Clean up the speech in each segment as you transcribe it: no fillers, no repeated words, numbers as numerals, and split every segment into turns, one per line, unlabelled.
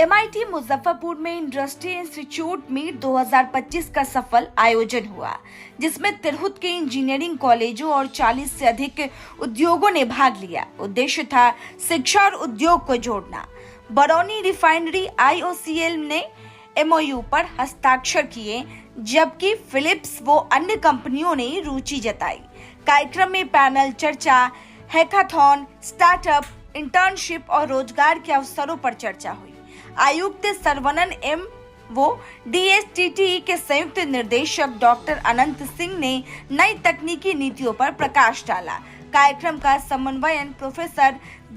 MIT Muzaffarpur में industry institute meet 2025 का सफल आयोजन हुआ, जिसमें तिरहुत के इंजीनियरिंग कॉलेजों और 40 से अधिक उद्योगों ने भाग लिया। उद्देश्य था शिक्षा और उद्योग को जोड़ना। बरौनी रिफाइनरी IOCL ने MOU पर हस्ताक्षर किए, जबकि फिलिप्स व अन्य कंपनियों ने रुचि जताई। कार्यक्रम में पैनल चर्चा, हैकाथॉन, स्टार्टअप, इंटर्नशिप और रोजगार के अवसरों पर चर्चा हुई। आयुक्त सरवनन M वो DSTT के संयुक्त निर्देशक डॉक्टर अनंत सिंह ने नई तकनीकी नीतियों पर प्रकाश डाला। कार्यक्रम का समन्वयन प्रोफेसर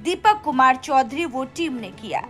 दीपक कुमार चौधरी वो टीम ने किया।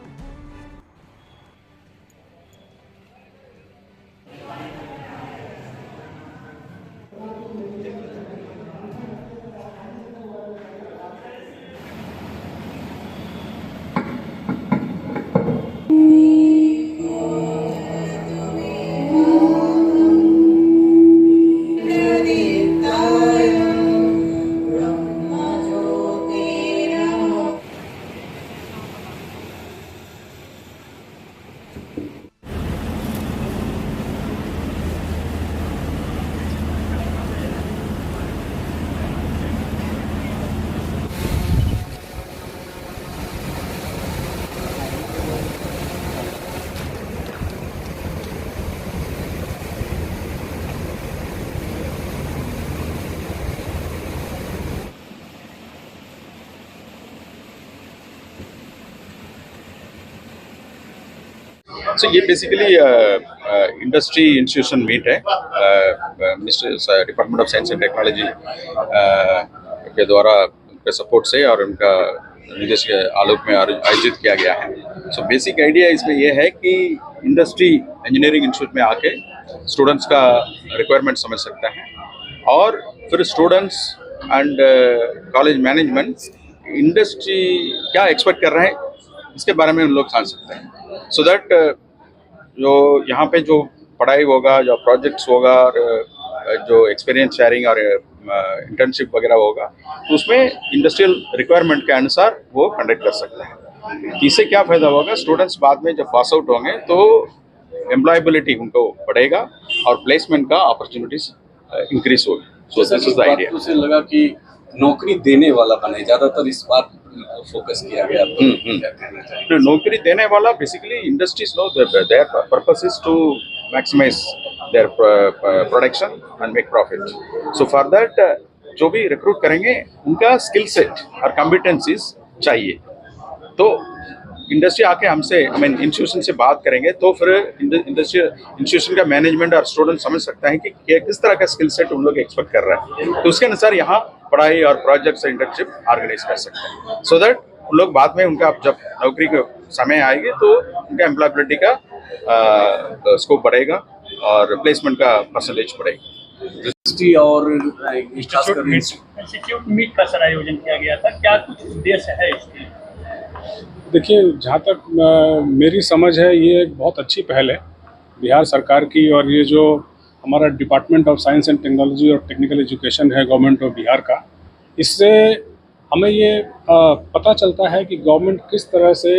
So ये बेसिकली इंडस्ट्री इंस्टीट्यूशन मीट है minister department of science and technology के द्वारा उनके सपोर्ट से और उनका निर्देश के आलोक में आयोजित किया गया है। सो बेसिक आइडिया इसमें यह है कि इंडस्ट्री इंजीनियरिंग इंस्टीट्यूट में आके स्टूडेंट्स का रिक्वायरमेंट समझ सकता है और फिर students and college management industry क्या एक्सपेक्ट कर रहे हैं इसके बारे में उन लोग जान सकते हैं। सो दैट जो यहाँ पे जो पढ़ाई होगा, जो प्रोजेक्ट्स होगा और जो एक्सपीरियंस शेयरिंग और इंटर्नशिप वगैरह होगा तो उसमें इंडस्ट्रियल रिक्वायरमेंट के अनुसार वो कंडक्ट कर सकते हैं। इससे क्या फ़ायदा होगा, स्टूडेंट्स बाद में जब पास आउट होंगे तो एम्प्लॉयबिलिटी उनको बढ़ेगा और प्लेसमेंट का अपॉर्चुनिटीज इंक्रीज होगी। So this is the idea.
उसे लगा कि नौकरी देने वाला बने, ज़्यादातर इस बात फोकस किया गया।
नौकरी देने वाला basically industries know their purpose is to maximise their production and make profit. So for that जो भी रिक्रूट करेंगे उनका स्किल सेट और कॉम्पिटेंसीज चाहिए। तो इंडस्ट्री आके हमसे इंस्टीट्यूशन से बात करेंगे तो फिर इंस्टीट्यूशन का मैनेजमेंट और स्टूडेंट समझ सकता है कि किस तरह का स्किल सेट उन लोग एक्सपेक्ट कर रहे हैं, तो उसके अनुसार यहाँ पढ़ाई और प्रोजेक्ट्स इंटर्नशिप ऑर्गेनाइज कर सकते हैं। सो दैट उन लोग बाद में उनका जब नौकरी के समय आएगी तो उनका एम्प्लॉयबिलिटी का स्कोप बढ़ेगा और प्लेसमेंट का परसेंटेज बढ़ेगा।
और
इंस्टीट्यूट मीट का सर आयोजन किया गया था, क्या कुछ उद्देश्य है इसके?
देखिए, जहाँ तक मेरी समझ है ये एक बहुत अच्छी पहल है बिहार सरकार की, और ये जो हमारा department of science and technology और टेक्निकल एजुकेशन है गवर्नमेंट ऑफ बिहार का, इससे हमें ये पता चलता है कि गवर्नमेंट किस तरह से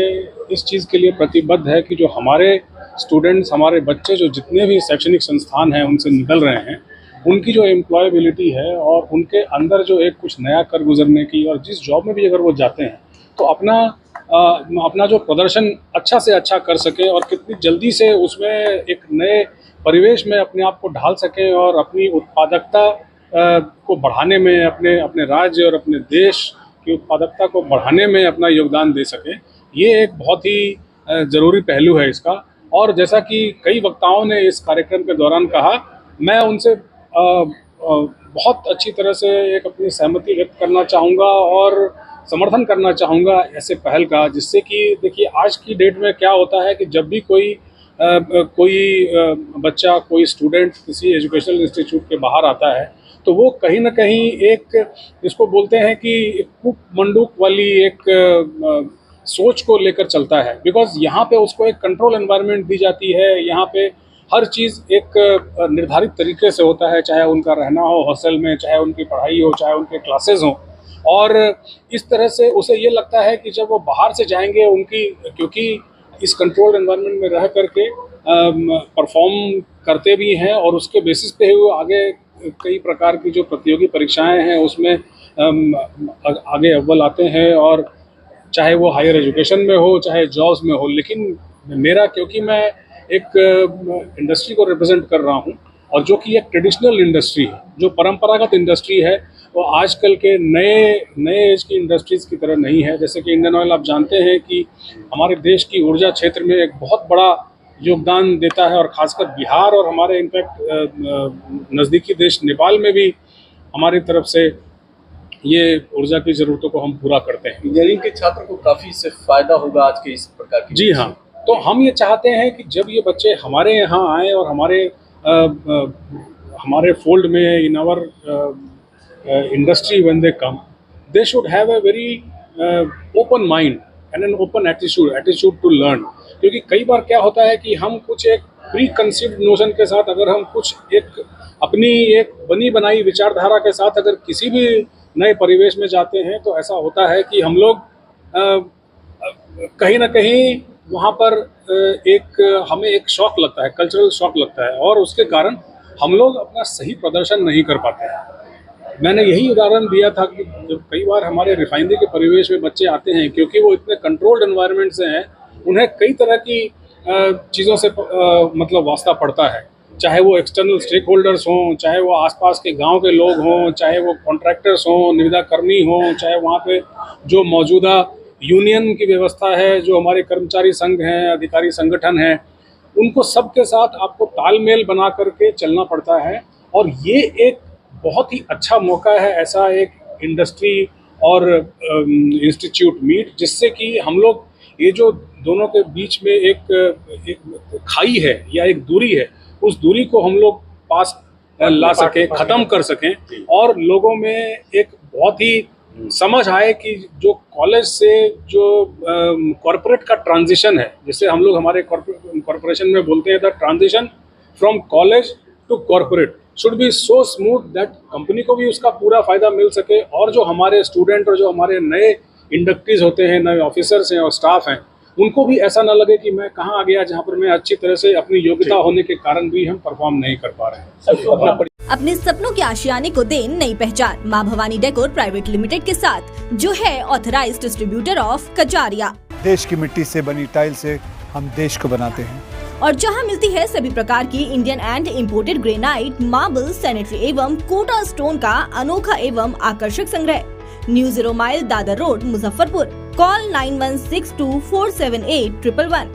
इस चीज़ के लिए प्रतिबद्ध है कि जो हमारे स्टूडेंट्स, हमारे बच्चे जो जितने भी शैक्षणिक संस्थान हैं उनसे निकल रहे हैं, उनकी जो एम्प्लॉयबिलिटी है और उनके अंदर जो एक कुछ नया कर गुजरने की, और जिस जॉब में भी अगर वो जाते हैं तो अपना जो प्रदर्शन अच्छा से अच्छा कर सके और कितनी जल्दी से उसमें एक नए परिवेश में अपने आप को ढाल सकें और अपनी उत्पादकता को बढ़ाने में, अपने राज्य और अपने देश की उत्पादकता को बढ़ाने में अपना योगदान दे सकें। ये एक बहुत ही ज़रूरी पहलू है इसका। और जैसा कि कई वक्ताओं ने इस कार्यक्रम के दौरान कहा, मैं उनसे बहुत अच्छी तरह से एक अपनी सहमति व्यक्त करना चाहूँगा और समर्थन करना चाहूँगा ऐसे पहल का, जिससे कि देखिए आज की डेट में क्या होता है कि जब भी कोई बच्चा, कोई स्टूडेंट किसी एजुकेशनल इंस्टीट्यूट के बाहर आता है तो वो कहीं ना कहीं एक, जिसको बोलते हैं कि कूप मंडूक वाली एक सोच को लेकर चलता है। बिकॉज यहाँ पे उसको एक कंट्रोल एनवायरनमेंट दी जाती है, यहाँ पे हर चीज़ एक निर्धारित तरीके से होता है, चाहे उनका रहना हो हॉस्टल में, चाहे उनकी पढ़ाई हो, चाहे उनके क्लासेस हों। और इस तरह से उसे ये लगता है कि जब वो बाहर से जाएंगे, उनकी, क्योंकि इस कंट्रोल्ड एनवायरनमेंट में रह करके परफॉर्म करते भी हैं और उसके बेसिस पे वो आगे कई प्रकार की जो प्रतियोगी परीक्षाएं हैं उसमें आगे अव्वल आते हैं, और चाहे वो हायर एजुकेशन में हो चाहे जॉब्स में हो। लेकिन मेरा, क्योंकि मैं एक इंडस्ट्री को रिप्रेजेंट कर रहा हूँ और जो कि एक ट्रेडिशनल इंडस्ट्री है, जो परंपरागत इंडस्ट्री है, वो आजकल के नए एज की इंडस्ट्रीज़ की तरह नहीं है। जैसे कि इंडियन ऑयल आप जानते हैं कि हमारे देश की ऊर्जा क्षेत्र में एक बहुत बड़ा योगदान देता है, और ख़ासकर बिहार और हमारे इनफैक्ट नज़दीकी देश नेपाल में भी हमारी तरफ से ये ऊर्जा की ज़रूरतों को हम पूरा करते हैं।
इंजीनियरिंग के छात्र को काफ़ी इससे फायदा होगा आज के इस प्रकार की।
जी हाँ, तो हम ये चाहते हैं कि जब ये बच्चे हमारे यहाँ आए और हमारे फोल्ड में, in our industry when they come, they should have a very open mind and an open attitude to learn. क्योंकि कई बार क्या होता है कि हम कुछ एक प्री कंसीव्ड नोशन के साथ, अगर हम कुछ अपनी एक बनी बनाई विचारधारा के साथ अगर किसी भी नए परिवेश में जाते हैं, तो ऐसा होता है कि हम लोग कहीं ना कहीं वहाँ पर हमें एक शॉक लगता है, कल्चरल शॉक लगता है, और उसके कारण हम लोग अपना सही प्रदर्शन नहीं कर पाते हैं। मैंने यही उदाहरण दिया था कि जब कई बार हमारे रिफाइनरी के परिवेश में बच्चे आते हैं, क्योंकि वो इतने कंट्रोल्ड एनवायरनमेंट से हैं, उन्हें कई तरह की चीज़ों से मतलब वास्ता पड़ता है, चाहे वो एक्सटर्नल स्टेक होल्डर्स हों, चाहे वो आसपास के गांव के लोग हों, चाहे वो कॉन्ट्रैक्टर्स हों, निविदा कर्मी हों, चाहे वहाँ पे जो मौजूदा यूनियन की व्यवस्था है, जो हमारे कर्मचारी संघ हैं, अधिकारी संगठन हैं, उनको सबके साथ आपको तालमेल बना करके चलना पड़ता है। और ये एक बहुत ही अच्छा मौका है, ऐसा एक इंडस्ट्री और इंस्टीट्यूट मीट, जिससे कि हम लोग ये जो दोनों के बीच में एक खाई है या एक दूरी है, उस दूरी को हम लोग पास ला सकें, ख़त्म कर सकें, और लोगों में एक बहुत ही समझ आए कि जो कॉलेज से जो कॉरपोरेट का ट्रांजिशन है, जिसे हम लोग हमारे कॉरपोरेशन में बोलते हैं, the transition from college to corporate should be so smooth that company को भी उसका पूरा फ़ायदा मिल सके, और जो हमारे स्टूडेंट और जो हमारे नए इंडक्टीज होते हैं, नए ऑफिसर्स हैं और स्टाफ हैं, उनको भी ऐसा ना लगे कि मैं कहाँ आ गया जहाँ पर मैं अच्छी तरह से अपनी योग्यता होने के कारण भी हम परफॉर्म नहीं कर पा रहे हैं।
अपने सपनों के आशियाने को दे नई पहचान माँ भवानी डेकोर प्राइवेट लिमिटेड के साथ, जो है ऑथराइज्ड डिस्ट्रीब्यूटर ऑफ कजारिया।
देश की मिट्टी से बनी टाइल से हम देश को बनाते हैं,
और जहां मिलती है सभी प्रकार की Indian and imported granite, marble, sanitary एवं कोटा स्टोन का अनोखा एवं आकर्षक संग्रह। New 0 mile, Dadar road, Muzaffarpur. Call 9162478111।